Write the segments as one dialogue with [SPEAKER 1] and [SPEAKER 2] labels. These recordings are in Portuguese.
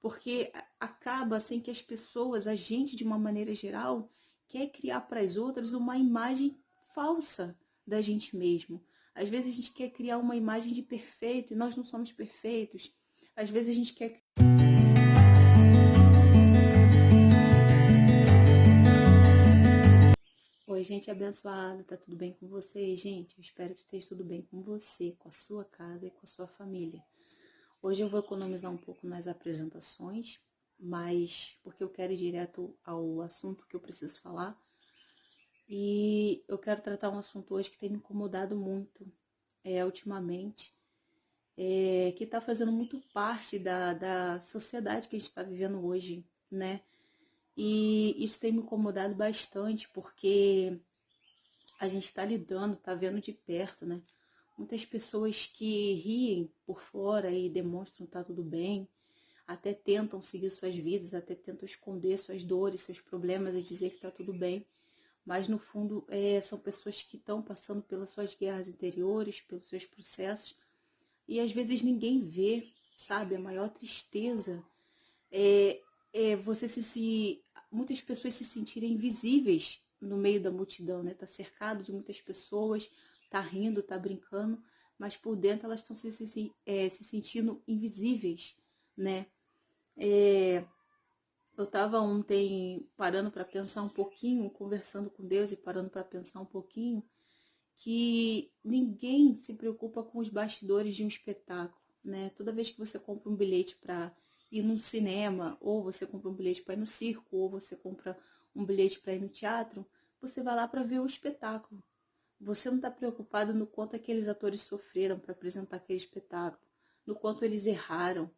[SPEAKER 1] Porque acaba assim que as pessoas, a gente de uma maneira geral, quer criar para as outras uma imagem falsa da gente mesmo. Às vezes a gente quer criar uma imagem de perfeito e nós não somos perfeitos. Às vezes a gente quer. Oi, gente abençoada, tá tudo bem com vocês, gente? Eu espero que esteja tudo bem com você, com a sua casa e com a sua família. Hoje eu vou economizar um pouco nas apresentações, mas porque eu quero ir direto ao assunto que eu preciso falar. E eu quero tratar um assunto hoje que tem me incomodado muito, ultimamente, que está fazendo muito parte da sociedade que a gente está vivendo hoje, né? E isso tem me incomodado bastante, porque a gente está lidando, está vendo de perto, né? Muitas pessoas que riem por fora e demonstram que tá tudo bem, até tentam seguir suas vidas, até tentam esconder suas dores, seus problemas e dizer que tá tudo bem, mas no fundo são pessoas que estão passando pelas suas guerras interiores, pelos seus processos, e às vezes ninguém vê, sabe? A maior tristeza é você muitas pessoas se sentirem invisíveis no meio da multidão, né? Tá cercado de muitas pessoas, tá rindo, tá brincando, mas por dentro elas estão se sentindo invisíveis, né? Eu estava ontem parando para pensar um pouquinho, conversando com Deus e parando para pensar um pouquinho, que ninguém se preocupa com os bastidores de um espetáculo, né? Toda vez que você compra um bilhete para ir num cinema, ou você compra um bilhete para ir no circo, ou você compra um bilhete para ir no teatro, você vai lá para ver o espetáculo. Você não está preocupado no quanto aqueles atores sofreram para apresentar aquele espetáculo, no quanto eles erraram,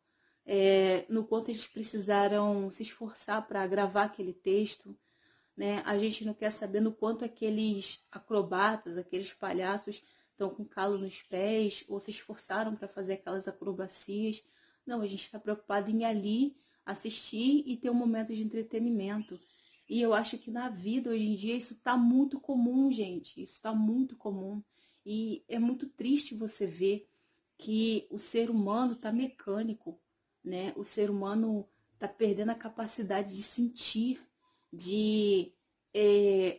[SPEAKER 1] no quanto eles precisaram se esforçar para gravar aquele texto, né? A gente não quer saber no quanto aqueles acrobatas, aqueles palhaços estão com calo nos pés ou se esforçaram para fazer aquelas acrobacias. Não, a gente está preocupado em ir ali assistir e ter um momento de entretenimento. E eu acho que na vida hoje em dia isso está muito comum, gente. Isso está muito comum. E é muito triste você ver que o ser humano está mecânico, né? O ser humano está perdendo a capacidade de sentir, de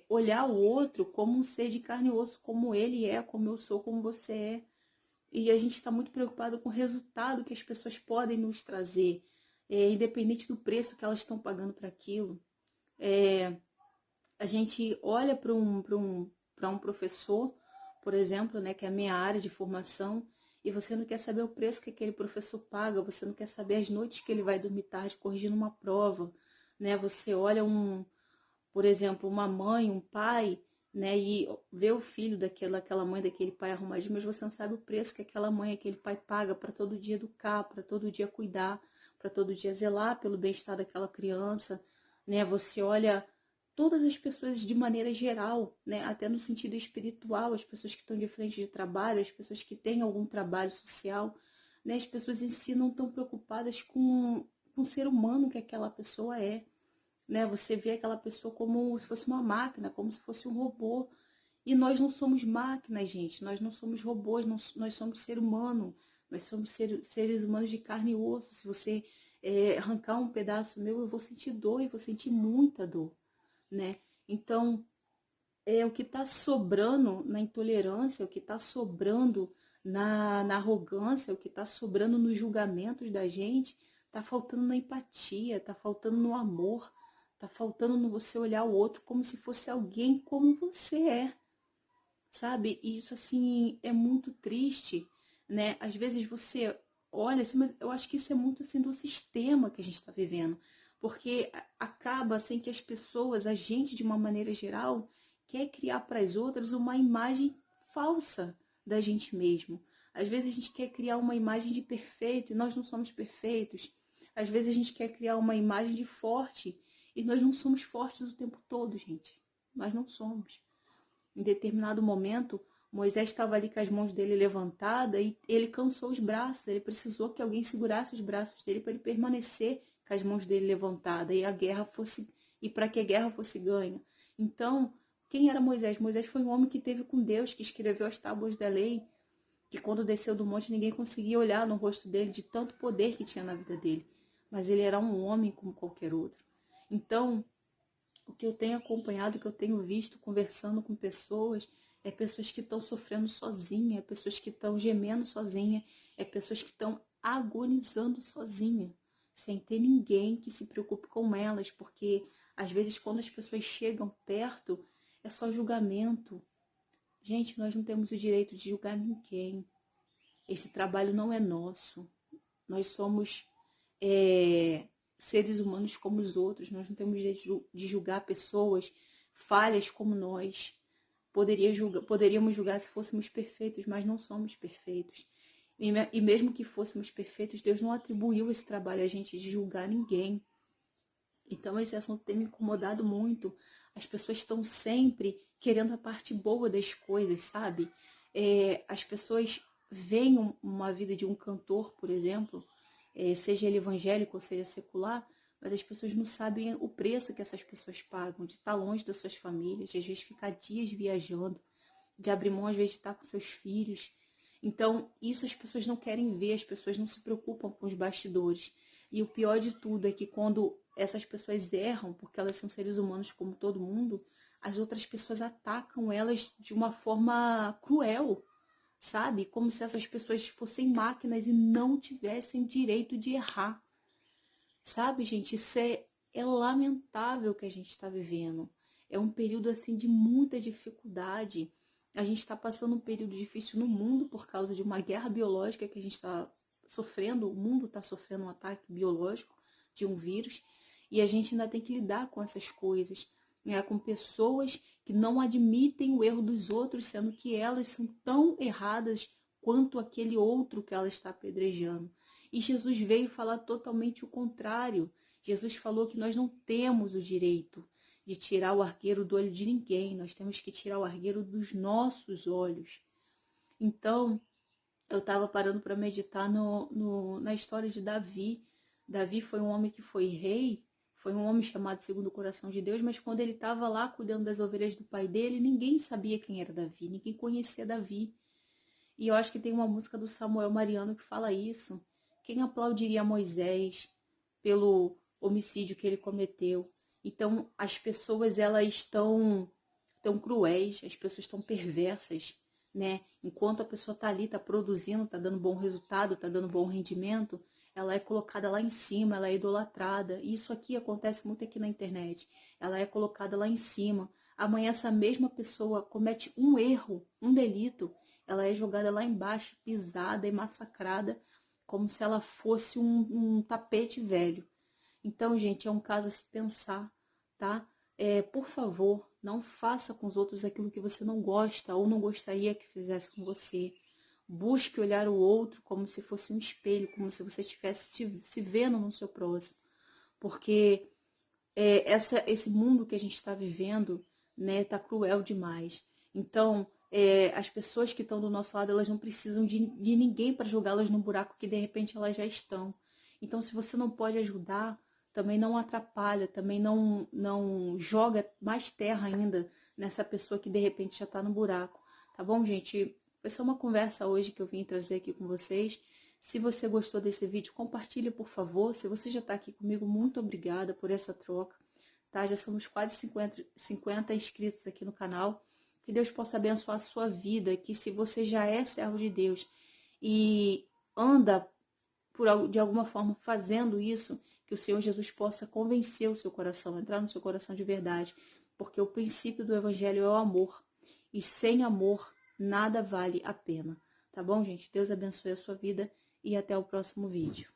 [SPEAKER 1] olhar o outro como um ser de carne e osso, como ele é, como eu sou, como você é. E a gente está muito preocupado com o resultado que as pessoas podem nos trazer, independente do preço que elas estão pagando para aquilo. A gente olha para um professor, por exemplo, né, que é a minha área de formação, e você não quer saber o preço que aquele professor paga, você não quer saber as noites que ele vai dormir tarde corrigindo uma prova, né? Você olha por exemplo, uma mãe, um pai, né, e vê o filho daquela mãe, daquele pai arrumadinho, mas você não sabe o preço que aquela mãe, aquele pai paga para todo dia educar, para todo dia cuidar, para todo dia zelar pelo bem-estar daquela criança, né? Você olha todas as pessoas de maneira geral, né, até no sentido espiritual, as pessoas que estão de frente de trabalho, as pessoas que têm algum trabalho social, né, as pessoas em si não estão preocupadas com o ser humano que aquela pessoa é, né? Você vê aquela pessoa como se fosse uma máquina, como se fosse um robô. E nós não somos máquinas, gente. Nós não somos robôs, nós somos ser humano. Nós somos seres humanos de carne e osso. Se você arrancar um pedaço meu, eu vou sentir dor e vou sentir muita dor, né? Então, o que está sobrando na intolerância, o que está sobrando na arrogância, o que está sobrando nos julgamentos da gente, está faltando na empatia, está faltando no amor, está faltando no você olhar o outro como se fosse alguém como você é, sabe? E isso, assim, é muito triste, né? Às vezes você olha assim, mas eu acho que isso é muito, assim, do sistema que a gente está vivendo. Porque acaba, assim, que as pessoas, a gente, de uma maneira geral, quer criar para as outras uma imagem falsa da gente mesmo. Às vezes a gente quer criar uma imagem de perfeito e nós não somos perfeitos. Às vezes a gente quer criar uma imagem de forte e nós não somos fortes o tempo todo, gente. Nós não somos. Em determinado momento, Moisés estava ali com as mãos dele levantadas e ele cansou os braços. Ele precisou que alguém segurasse os braços dele para ele permanecer com as mãos dele levantadas e para que a guerra fosse ganha. Então, quem era Moisés? Moisés foi um homem que teve com Deus, que escreveu as tábuas da lei, que quando desceu do monte ninguém conseguia olhar no rosto dele de tanto poder que tinha na vida dele. mas ele era um homem como qualquer outro. Então, o que eu tenho acompanhado, o que eu tenho visto conversando com pessoas, é pessoas que estão sofrendo sozinha, é pessoas que estão gemendo sozinha, é pessoas que estão agonizando sozinha, sem ter ninguém que se preocupe com elas, porque às vezes quando as pessoas chegam perto, é só julgamento. Gente, nós não temos o direito de julgar ninguém. Esse trabalho não é nosso. Nós somos seres humanos como os outros. Nós não temos direito de julgar pessoas falhas como nós. Poderíamos julgar se fôssemos perfeitos, mas não somos perfeitos. E mesmo que fôssemos perfeitos, Deus não atribuiu esse trabalho a gente de julgar ninguém. Então esse assunto tem me incomodado muito. As pessoas estão sempre querendo a parte boa das coisas, sabe? As pessoas veem uma vida de um cantor, por exemplo, seja ele evangélico ou seja secular, mas as pessoas não sabem o preço que essas pessoas pagam, de estar longe das suas famílias, de às vezes ficar dias viajando, de abrir mão às vezes de estar com seus filhos. Então, isso as pessoas não querem ver, as pessoas não se preocupam com os bastidores. E o pior de tudo é que quando essas pessoas erram, porque elas são seres humanos como todo mundo, as outras pessoas atacam elas de uma forma cruel, sabe? Como se essas pessoas fossem máquinas e não tivessem direito de errar. Sabe, gente? Isso é lamentável que a gente está vivendo. É um período, assim, de muita dificuldade. A gente está passando um período difícil no mundo por causa de uma guerra biológica que a gente está sofrendo. O mundo está sofrendo um ataque biológico de um vírus. E a gente ainda tem que lidar com essas coisas, né? Com pessoas que não admitem o erro dos outros, sendo que elas são tão erradas quanto aquele outro que ela está apedrejando. E Jesus veio falar totalmente o contrário. Jesus falou que nós não temos o direito de tirar o argueiro do olho de ninguém. Nós temos que tirar o argueiro dos nossos olhos. Então, eu estava parando para meditar na história de Davi. Davi foi um homem que foi rei, foi um homem chamado segundo o coração de Deus, mas quando ele estava lá cuidando das ovelhas do pai dele, ninguém sabia quem era Davi, ninguém conhecia Davi. E eu acho que tem uma música do Samuel Mariano que fala isso. Quem aplaudiria Moisés pelo homicídio que ele cometeu? Então, as pessoas, elas estão tão cruéis, as pessoas estão perversas, né? Enquanto a pessoa está ali, está produzindo, está dando bom resultado, está dando bom rendimento, ela é colocada lá em cima, ela é idolatrada. E isso aqui acontece muito aqui na internet. Ela é colocada lá em cima. Amanhã essa mesma pessoa comete um erro, um delito, ela é jogada lá embaixo, pisada e massacrada, como se ela fosse um tapete velho. Então, gente, é um caso a se pensar, tá? Por favor, não faça com os outros aquilo que você não gosta ou não gostaria que fizesse com você. Busque olhar o outro como se fosse um espelho, como se você estivesse se vendo no seu próximo. Porque esse mundo que a gente está vivendo, né, tá cruel demais. Então, as pessoas que estão do nosso lado, elas não precisam de ninguém para jogá-las num buraco que de repente elas já estão. Então, se você não pode ajudar, também não atrapalha, também não joga mais terra ainda nessa pessoa que de repente já está no buraco. Tá bom, gente? Foi só uma conversa hoje que eu vim trazer aqui com vocês. Se você gostou desse vídeo, compartilhe, por favor. Se você já está aqui comigo, muito obrigada por essa troca. Tá? Já somos quase 50 inscritos aqui no canal. Que Deus possa abençoar a sua vida. Que se você já é servo de Deus e anda de alguma forma fazendo isso, que o Senhor Jesus possa convencer o seu coração, entrar no seu coração de verdade. Porque o princípio do Evangelho é o amor. E sem amor, nada vale a pena. Tá bom, gente? Deus abençoe a sua vida e até o próximo vídeo.